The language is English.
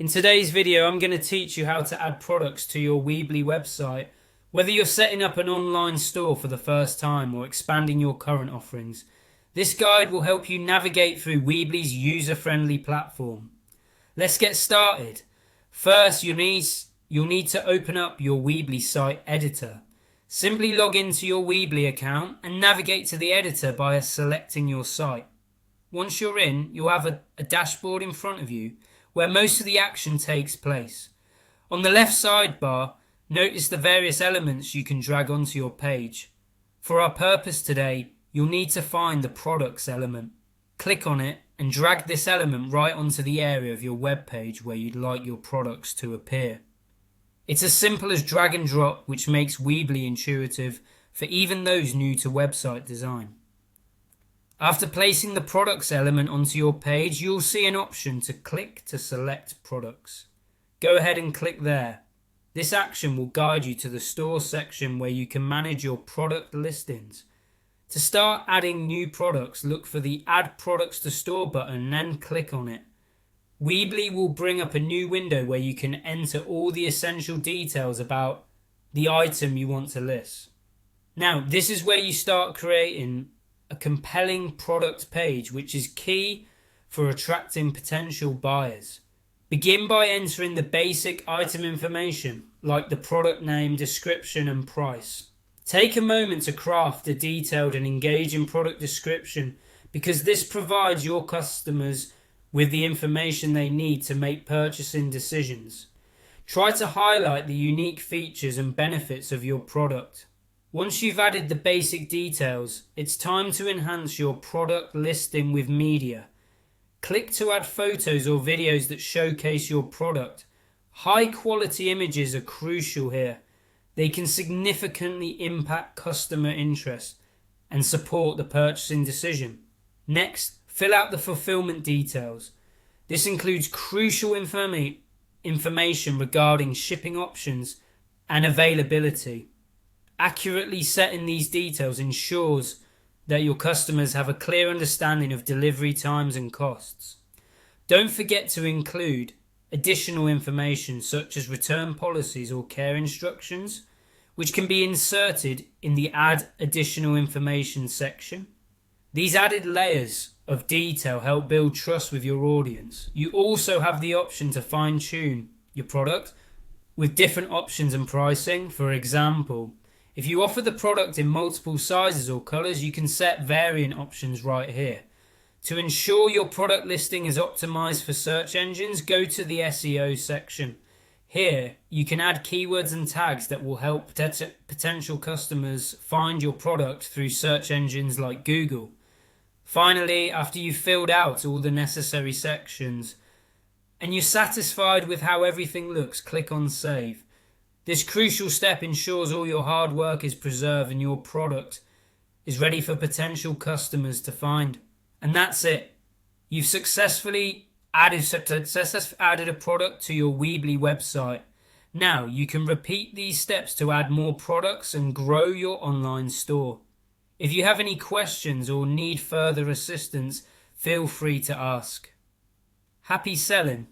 In today's video, I'm going to teach you how to add products to your Weebly website. Whether you're setting up an online store for the first time or expanding your current offerings, this guide will help you navigate through Weebly's user-friendly platform. Let's get started. First, you'll need to open up your Weebly site editor. Simply log into your Weebly account and navigate to the editor by selecting your site. Once you're in, you'll have a dashboard in front of you where most of the action takes place. On the left sidebar, notice the various elements you can drag onto your page. For our purpose today, you'll need to find the products element. Click on it and drag this element right onto the area of your web page where you'd like your products to appear. It's as simple as drag and drop, which makes Weebly intuitive for even those new to website design. After placing the products element onto your page, you'll see an option to click to select products. Go ahead and click there. This action will guide you to the store section where you can manage your product listings. To start adding new products, look for the Add Products to Store button and then click on it. Weebly will bring up a new window where you can enter all the essential details about the item you want to list. Now, this is where you start creating a compelling product page, which is key for attracting potential buyers. Begin by entering the basic item information like the product name, description and price. Take a moment to craft a detailed and engaging product description because this provides your customers with the information they need to make purchasing decisions. Try to highlight the unique features and benefits of your product. Once you've added the basic details, it's time to enhance your product listing with media. Click to add photos or videos that showcase your product. High quality images are crucial here. They can significantly impact customer interest and support the purchasing decision. Next, fill out the fulfillment details. This includes crucial information regarding shipping options and availability. Accurately setting these details ensures that your customers have a clear understanding of delivery times and costs. Don't forget to include additional information such as return policies or care instructions, which can be inserted in the Add Additional Information section. These added layers of detail help build trust with your audience. You also have the option to fine-tune your product with different options and pricing. For example, if you offer the product in multiple sizes or colours, you can set variant options right here. To ensure your product listing is optimized for search engines, go to the SEO section. Here, you can add keywords and tags that will help potential customers find your product through search engines like Google. Finally, after you've filled out all the necessary sections and you're satisfied with how everything looks, click on Save. This crucial step ensures all your hard work is preserved and your product is ready for potential customers to find. And that's it. You've successfully added a product to your Weebly website. Now you can repeat these steps to add more products and grow your online store. If you have any questions or need further assistance, feel free to ask. Happy selling!